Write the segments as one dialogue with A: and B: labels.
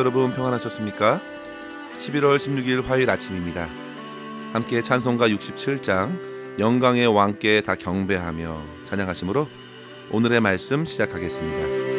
A: 여러분 평안하셨습니까? 11월 16일 화요일 아침입니다. 함께 찬송가 67장 영광의 왕께 다 경배하며 찬양하심으로 오늘의 말씀 시작하겠습니다.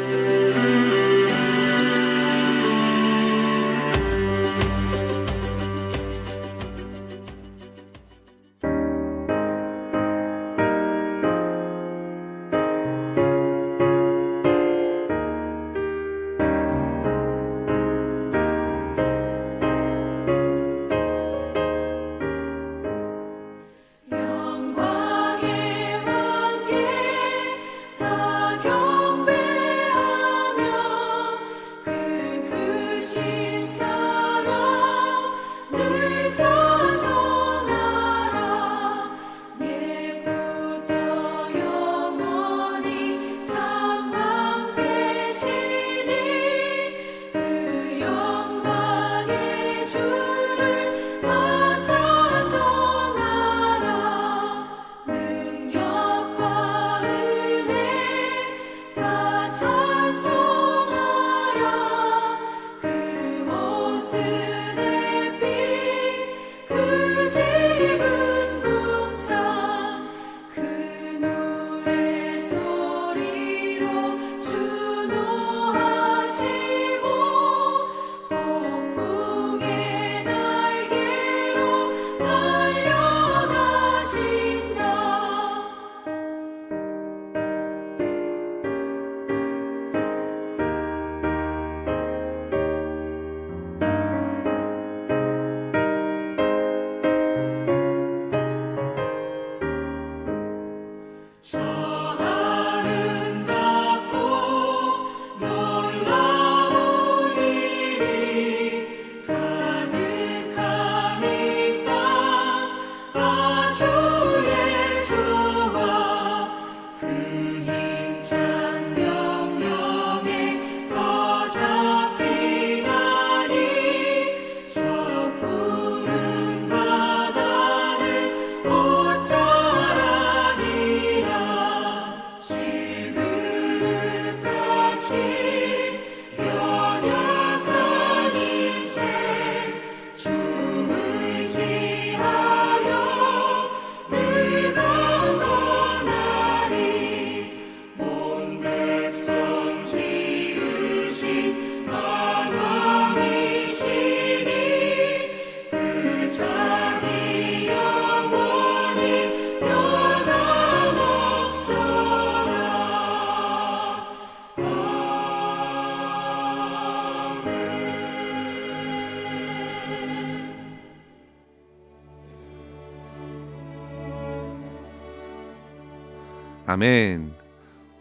A: 아멘.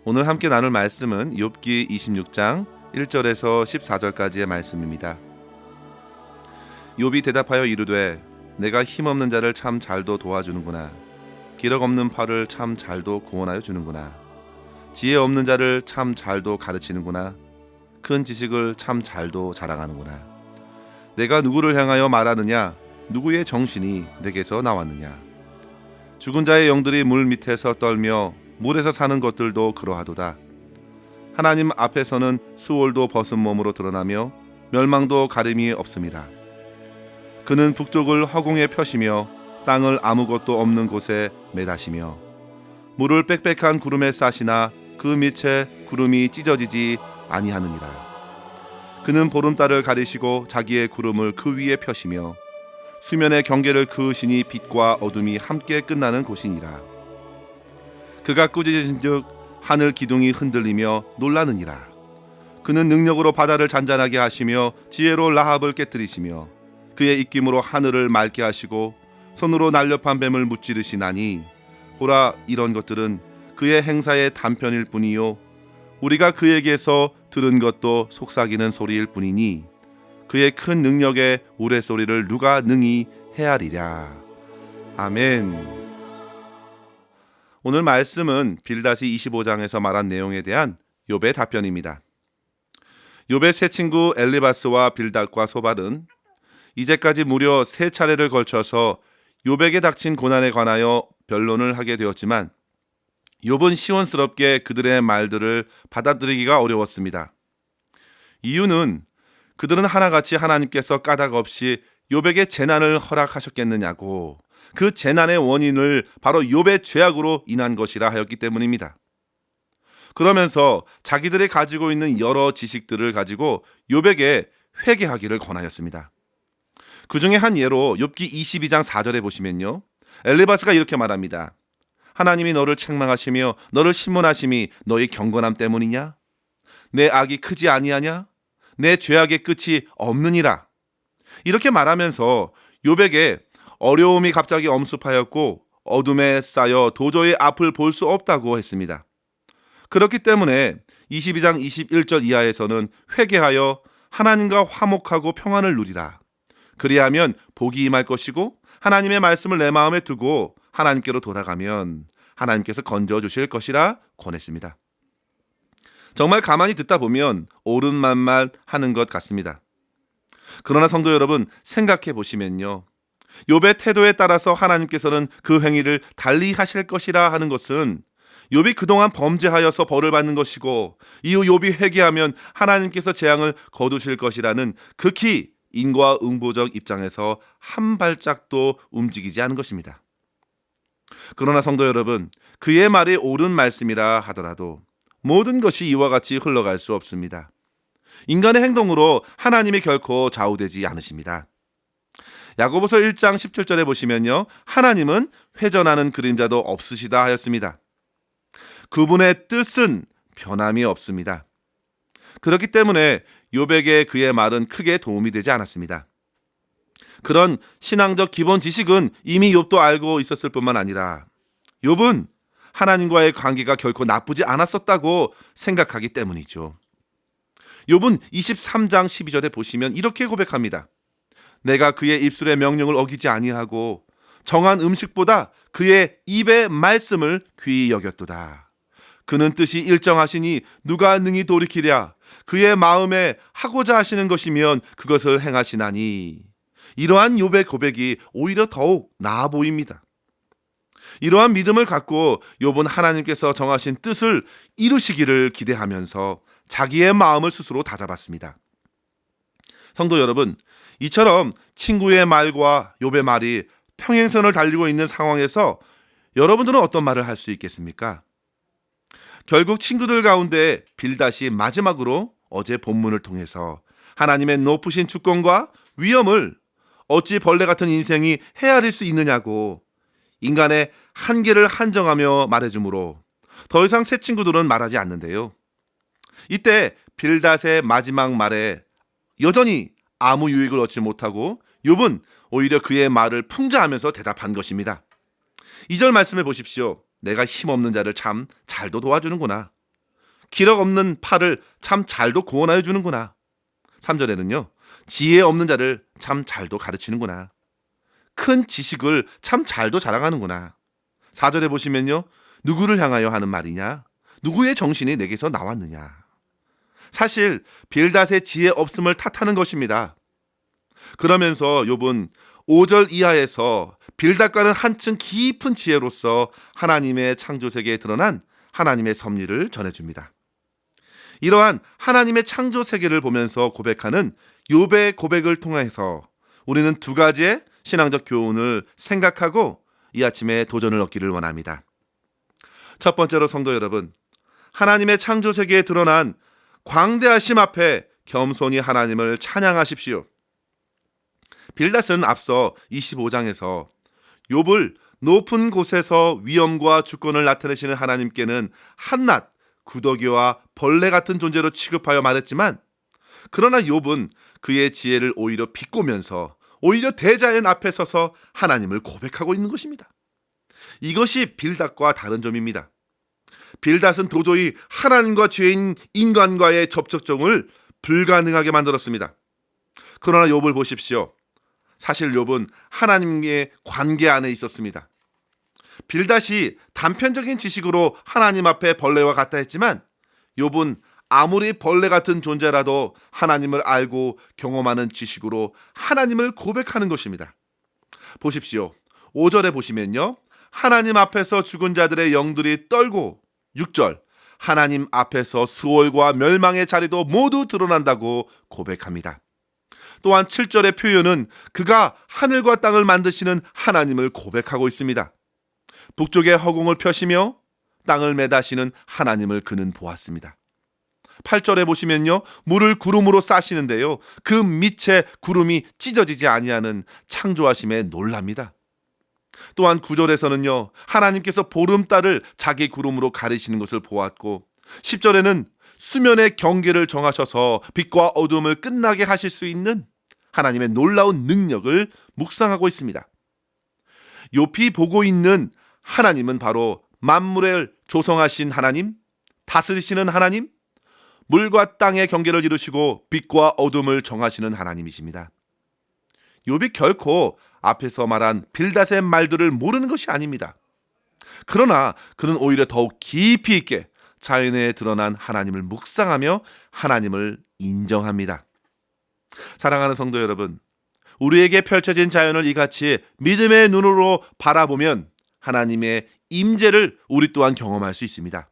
A: 오늘 함께 나눌 말씀은 욥기 26장 1절에서 14절까지의 말씀입니다. 욥이 대답하여 이르되 내가 힘없는 자를 참 잘도 도와주는구나. 기력 없는 팔을 참 잘도 구원하여 주는구나. 지혜 없는 자를 참 잘도 가르치는구나. 큰 지식을 참 잘도 자랑하는구나. 내가 누구를 향하여 말하느냐? 누구의 정신이 내게서 나왔느냐? 죽은 자의 영들이 물 밑에서 떨며 물에서 사는 것들도 그러하도다. 하나님 앞에서는 수월도 벗은 몸으로 드러나며 멸망도 가림이 없음이라. 그는 북쪽을 허공에 펴시며 땅을 아무것도 없는 곳에 매다시며 물을 빽빽한 구름에 싸시나 그 밑에 구름이 찢어지지 아니하느니라. 그는 보름달을 가리시고 자기의 구름을 그 위에 펴시며 수면의 경계를 그으시니 빛과 어둠이 함께 끝나는 곳이니라. 그가 꾸짖으신즉 하늘 기둥이 흔들리며 놀라느니라. 그는 능력으로 바다를 잔잔하게 하시며 지혜로 라합을 깨뜨리시며 그의 입김으로 하늘을 맑게 하시고 손으로 날렵한 뱀을 무찌르시나니 보라, 이런 것들은 그의 행사의 단편일 뿐이요 우리가 그에게서 들은 것도 속삭이는 소리일 뿐이니 그의 큰 능력의 우레소리를 누가 능히 헤아리랴. 아멘. 오늘 말씀은 빌닷이 25장에서 말한 내용에 대한 욥의 답변입니다. 욥의 세 친구 엘리바스와 빌닷과 소발은 이제까지 무려 3차례를 걸쳐서 욥에게 닥친 고난에 관하여 변론을 하게 되었지만 욥은 시원스럽게 그들의 말들을 받아들이기가 어려웠습니다. 이유는 그들은 하나같이 하나님께서 까닭 없이 욥에게 재난을 허락하셨겠느냐고, 그 재난의 원인을 바로 욥의 죄악으로 인한 것이라 하였기 때문입니다. 그러면서 자기들이 가지고 있는 여러 지식들을 가지고 욥에게 회개하기를 권하였습니다. 그 중에 한 예로 욥기 22장 4절에 보시면요, 엘리바스가 이렇게 말합니다. 하나님이 너를 책망하시며 너를 신문하심이 너의 경건함 때문이냐? 내 악이 크지 아니하냐? 내 죄악의 끝이 없느니라. 이렇게 말하면서 욥에게 어려움이 갑자기 엄습하였고 어둠에 쌓여 도저히 앞을 볼 수 없다고 했습니다. 그렇기 때문에 22장 21절 이하에서는 회개하여 하나님과 화목하고 평안을 누리라. 그리하면 복이 임할 것이고 하나님의 말씀을 내 마음에 두고 하나님께로 돌아가면 하나님께서 건져주실 것이라 권했습니다. 정말 가만히 듣다 보면 옳은 말만 하는 것 같습니다. 그러나 성도 여러분, 생각해 보시면요, 욥의 태도에 따라서 하나님께서는 그 행위를 달리 하실 것이라 하는 것은 욥이 그동안 범죄하여서 벌을 받는 것이고 이후 욥이 회개하면 하나님께서 재앙을 거두실 것이라는 극히 인과응보적 입장에서 한 발짝도 움직이지 않은 것입니다. 그러나 성도 여러분, 그의 말이 옳은 말씀이라 하더라도 모든 것이 이와 같이 흘러갈 수 없습니다. 인간의 행동으로 하나님이 결코 좌우되지 않으십니다. 야고보서 1장 17절에 보시면요, 하나님은 회전하는 그림자도 없으시다 하였습니다. 그분의 뜻은 변함이 없습니다. 그렇기 때문에 욥에게 그의 말은 크게 도움이 되지 않았습니다. 그런 신앙적 기본 지식은 이미 욥도 알고 있었을 뿐만 아니라 욥은 하나님과의 관계가 결코 나쁘지 않았었다고 생각하기 때문이죠. 욥은 23장 12절에 보시면 이렇게 고백합니다. 내가 그의 입술의 명령을 어기지 아니하고 정한 음식보다 그의 입의 말씀을 귀히 여겼도다. 그는 뜻이 일정하시니 누가 능히 돌이키랴. 그의 마음에 하고자 하시는 것이면 그것을 행하시나니. 이러한 욥의 고백이 오히려 더욱 나아 보입니다. 이러한 믿음을 갖고 욥은 하나님께서 정하신 뜻을 이루시기를 기대하면서 자기의 마음을 스스로 다잡았습니다. 성도 여러분, 이처럼 친구의 말과 욥의 말이 평행선을 달리고 있는 상황에서 여러분들은 어떤 말을 할 수 있겠습니까? 결국 친구들 가운데 빌닷이 마지막으로 어제 본문을 통해서 하나님의 높으신 주권과 위엄을 어찌 벌레 같은 인생이 헤아릴 수 있느냐고 인간의 한계를 한정하며 말해주므로 더 이상 새 친구들은 말하지 않는데요. 이때 빌닷의 마지막 말에 여전히 아무 유익을 얻지 못하고 욥은 오히려 그의 말을 풍자하면서 대답한 것입니다. 2절 말씀을 보십시오. 내가 힘없는 자를 참 잘도 도와주는구나. 기력 없는 팔을 참 잘도 구원하여 주는구나. 3절에는요. 지혜 없는 자를 참 잘도 가르치는구나. 큰 지식을 참 잘도 자랑하는구나. 4절에 보시면요. 누구를 향하여 하는 말이냐? 누구의 정신이 내게서 나왔느냐? 사실 빌닷의 지혜 없음을 탓하는 것입니다. 그러면서 욥은 5절 이하에서 빌닷과는 한층 깊은 지혜로서 하나님의 창조세계에 드러난 하나님의 섭리를 전해줍니다. 이러한 하나님의 창조세계를 보면서 고백하는 욥의 고백을 통해서 우리는 두 가지의 신앙적 교훈을 생각하고 이 아침에 도전을 얻기를 원합니다. 첫 번째로 성도 여러분, 하나님의 창조세계에 드러난 광대하심 앞에 겸손히 하나님을 찬양하십시오. 빌닷은 앞서 25장에서 욥을 높은 곳에서 위엄과 주권을 나타내시는 하나님께는 한낱 구더기와 벌레 같은 존재로 취급하여 말했지만, 그러나 욥은 그의 지혜를 오히려 비꼬면서 오히려 대자연 앞에 서서 하나님을 고백하고 있는 것입니다. 이것이 빌닷과 다른 점입니다. 빌닷은 도저히 하나님과 죄인 인간과의 접촉점을 불가능하게 만들었습니다. 그러나 욥을 보십시오. 사실 욥은 하나님의 관계 안에 있었습니다. 빌닷이 단편적인 지식으로 하나님 앞에 벌레와 같다 했지만 욥은 아무리 벌레 같은 존재라도 하나님을 알고 경험하는 지식으로 하나님을 고백하는 것입니다. 보십시오. 5절에 보시면요. 하나님 앞에서 죽은 자들의 영들이 떨고, 6절 하나님 앞에서 스월과 멸망의 자리도 모두 드러난다고 고백합니다. 또한 7절의 표현은 그가 하늘과 땅을 만드시는 하나님을 고백하고 있습니다. 북쪽에 허공을 펴시며 땅을 매다시는 하나님을 그는 보았습니다. 8절에 보시면요, 물을 구름으로 싸시는데요, 그 밑에 구름이 찢어지지 아니하는 창조하심에 놀랍니다. 또한 9절에서는요, 하나님께서 보름달을 자기 구름으로 가리시는 것을 보았고, 10절에는 수면의 경계를 정하셔서 빛과 어둠을 끝나게 하실 수 있는 하나님의 놀라운 능력을 묵상하고 있습니다. 욥이 보고 있는 하나님은 바로 만물을 조성하신 하나님, 다스리시는 하나님, 물과 땅의 경계를 이루시고 빛과 어둠을 정하시는 하나님이십니다. 욥이 결코 앞에서 말한 빌닷의 말들을 모르는 것이 아닙니다. 그러나 그는 오히려 더욱 깊이 있게 자연에 드러난 하나님을 묵상하며 하나님을 인정합니다. 사랑하는 성도 여러분, 우리에게 펼쳐진 자연을 이같이 믿음의 눈으로 바라보면 하나님의 임재를 우리 또한 경험할 수 있습니다.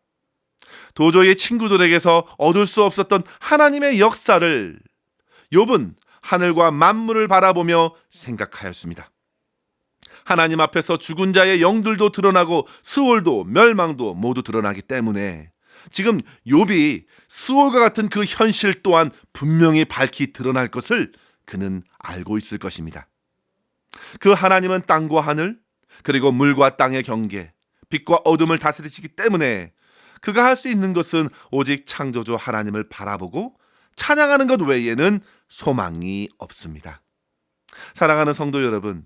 A: 도저히 친구들에게서 얻을 수 없었던 하나님의 역사를 욥은 하늘과 만물을 바라보며 생각하였습니다. 하나님 앞에서 죽은 자의 영들도 드러나고 스올도 멸망도 모두 드러나기 때문에 지금 욥이 스올과 같은 그 현실 또한 분명히 밝히 드러날 것을 그는 알고 있을 것입니다. 그 하나님은 땅과 하늘, 그리고 물과 땅의 경계, 빛과 어둠을 다스리시기 때문에 그가 할 수 있는 것은 오직 창조주 하나님을 바라보고 찬양하는 것 외에는 소망이 없습니다. 사랑하는 성도 여러분,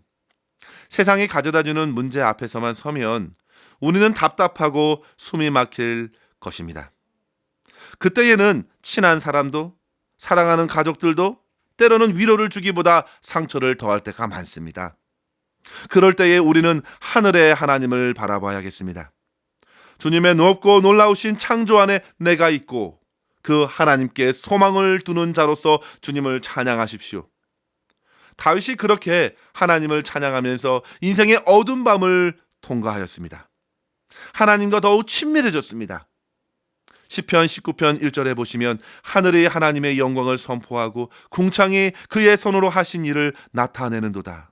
A: 세상이 가져다주는 문제 앞에서만 서면 우리는 답답하고 숨이 막힐 것입니다. 그때에는 친한 사람도, 사랑하는 가족들도 때로는 위로를 주기보다 상처를 더할 때가 많습니다. 그럴 때에 우리는 하늘의 하나님을 바라봐야겠습니다. 주님의 높고 놀라우신 창조 안에 내가 있고 그 하나님께 소망을 두는 자로서 주님을 찬양하십시오. 다윗이 그렇게 하나님을 찬양하면서 인생의 어두운 밤을 통과하였습니다. 하나님과 더욱 친밀해졌습니다. 시편 19편 1절에 보시면 하늘이 하나님의 영광을 선포하고 궁창이 그의 손으로 하신 일을 나타내는도다.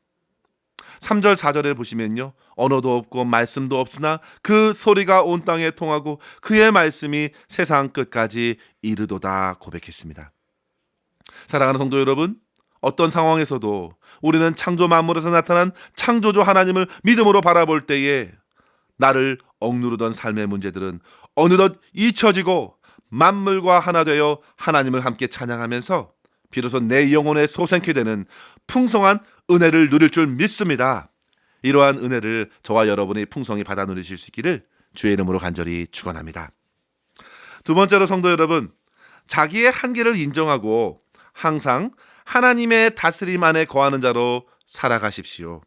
A: 3절 4절에 보시면요, 언어도 없고 말씀도 없으나 그 소리가 온 땅에 통하고 그의 말씀이 세상 끝까지 이르도다 고백했습니다. 사랑하는 성도 여러분, 어떤 상황에서도 우리는 창조 만물에서 나타난 창조주 하나님을 믿음으로 바라볼 때에 나를 억누르던 삶의 문제들은 어느덧 잊혀지고 만물과 하나 되어 하나님을 함께 찬양하면서 비로소 내 영혼에 솟아나게 되는 풍성한 은혜를 누릴 줄 믿습니다. 이러한 은혜를 저와 여러분이 풍성히 받아 누리실 수 있기를 주의 이름으로 간절히 축원합니다. 두 번째로 성도 여러분, 자기의 한계를 인정하고 항상 하나님의 다스림 안에 거하는 자로 살아가십시오.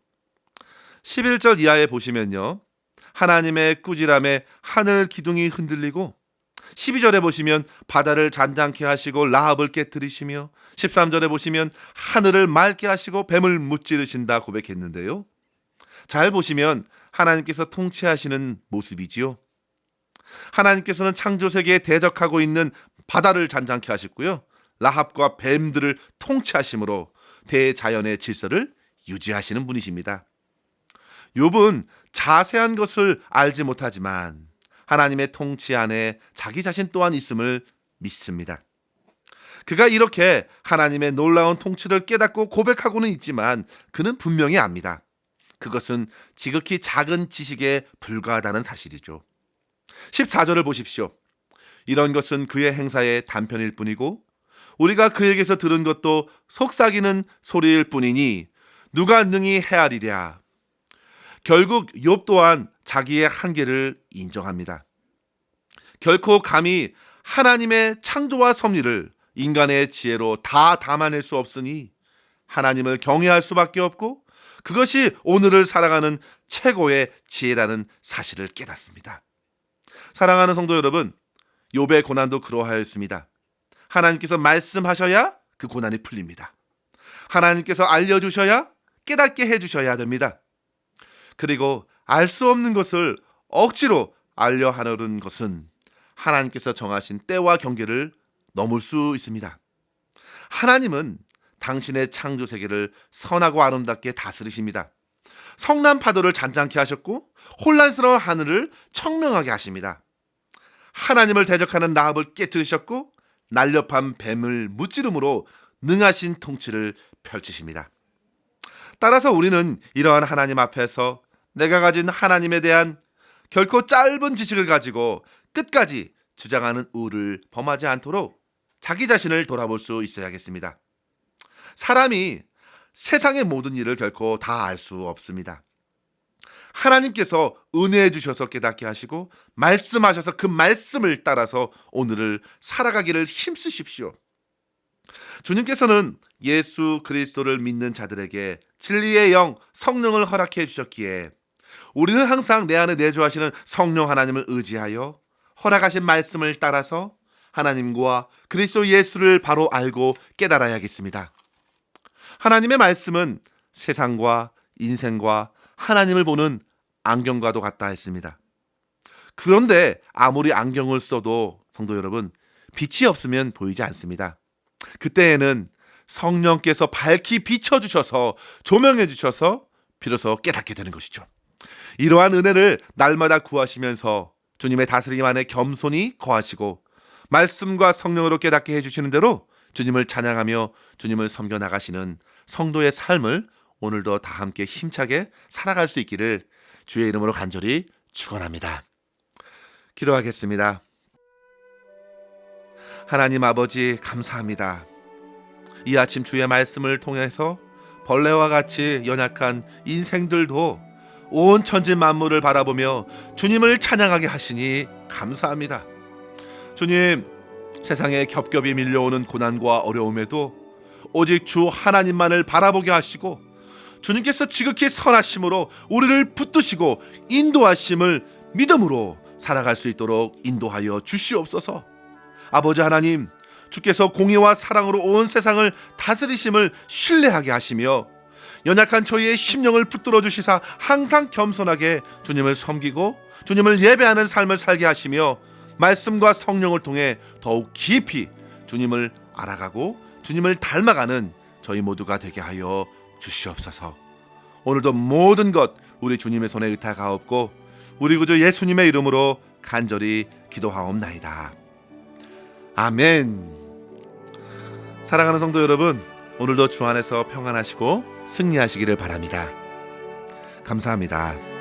A: 11절 이하에 보시면요, 하나님의 꾸지람에 하늘 기둥이 흔들리고, 12절에 보시면 바다를 잔잔케 하시고 라합을 깨뜨리시며, 13절에 보시면 하늘을 맑게 하시고 뱀을 무찌르신다 고백했는데요, 잘 보시면 하나님께서 통치하시는 모습이지요. 하나님께서는 창조세계에 대적하고 있는 바다를 잔잔케 하셨고요, 라합과 뱀들을 통치하심으로 대자연의 질서를 유지하시는 분이십니다. 욥은 자세한 것을 알지 못하지만 하나님의 통치 안에 자기 자신 또한 있음을 믿습니다. 그가 이렇게 하나님의 놀라운 통치를 깨닫고 고백하고는 있지만 그는 분명히 압니다. 그것은 지극히 작은 지식에 불과하다는 사실이죠. 14절을 보십시오. 이런 것은 그의 행사의 단편일 뿐이고 우리가 그에게서 들은 것도 속삭이는 소리일 뿐이니 누가 능히 헤아리랴. 결국 욥 또한 자기의 한계를 인정합니다. 결코 감히 하나님의 창조와 섭리를 인간의 지혜로 다 담아낼 수 없으니 하나님을 경외할 수밖에 없고 그것이 오늘을 살아가는 최고의 지혜라는 사실을 깨닫습니다. 사랑하는 성도 여러분, 욥의 고난도 그러하였습니다. 하나님께서 말씀하셔야 그 고난이 풀립니다. 하나님께서 알려주셔야 깨닫게 해주셔야 됩니다. 그리고 알 수 없는 것을 억지로 알려 하려는 것은 하나님께서 정하신 때와 경계를 넘을 수 있습니다. 하나님은 당신의 창조 세계를 선하고 아름답게 다스리십니다. 성난 파도를 잔잔케 하셨고 혼란스러운 하늘을 청명하게 하십니다. 하나님을 대적하는 라합을 깨뜨리셨고 날렵한 뱀을 무찌름으로 능하신 통치를 펼치십니다. 따라서 우리는 이러한 하나님 앞에서 내가 가진 하나님에 대한 결코 짧은 지식을 가지고 끝까지 주장하는 의를 범하지 않도록 자기 자신을 돌아볼 수 있어야겠습니다. 사람이 세상의 모든 일을 결코 다 알 수 없습니다. 하나님께서 은혜해 주셔서 깨닫게 하시고 말씀하셔서 그 말씀을 따라서 오늘을 살아가기를 힘쓰십시오. 주님께서는 예수 그리스도를 믿는 자들에게 진리의 영 성령을 허락해 주셨기에 우리는 항상 내 안에 내주하시는 성령 하나님을 의지하여 허락하신 말씀을 따라서 하나님과 그리스도 예수를 바로 알고 깨달아야겠습니다. 하나님의 말씀은 세상과 인생과 하나님을 보는 안경과도 같다 했습니다. 그런데 아무리 안경을 써도 성도 여러분, 빛이 없으면 보이지 않습니다. 그때에는 성령께서 밝히 비춰주셔서 조명해 주셔서 비로소 깨닫게 되는 것이죠. 이러한 은혜를 날마다 구하시면서 주님의 다스림 안에 겸손히 거하시고 말씀과 성령으로 깨닫게 해주시는 대로 주님을 찬양하며 주님을 섬겨 나가시는 성도의 삶을 오늘도 다 함께 힘차게 살아갈 수 있기를 주의 이름으로 간절히 축원합니다. 기도하겠습니다. 하나님 아버지 감사합니다. 이 아침 주의 말씀을 통해서 벌레와 같이 연약한 인생들도 온 천지 만물을 바라보며 주님을 찬양하게 하시니 감사합니다. 주님, 세상에 겹겹이 밀려오는 고난과 어려움에도 오직 주 하나님만을 바라보게 하시고 주님께서 지극히 선하심으로 우리를 붙드시고 인도하심을 믿음으로 살아갈 수 있도록 인도하여 주시옵소서. 아버지 하나님, 주께서 공의와 사랑으로 온 세상을 다스리심을 신뢰하게 하시며 연약한 저희의 심령을 붙들어 주시사 항상 겸손하게 주님을 섬기고 주님을 예배하는 삶을 살게 하시며 말씀과 성령을 통해 더욱 깊이 주님을 알아가고 주님을 닮아가는 저희 모두가 되게 하여 주시옵소서. 오늘도 모든 것 우리 주님의 손에 의탁하옵고 우리 구주 예수님의 이름으로 간절히 기도하옵나이다. 아멘. 사랑하는 성도 여러분, 오늘도 주 안에서 평안하시고 승리하시기를 바랍니다. 감사합니다.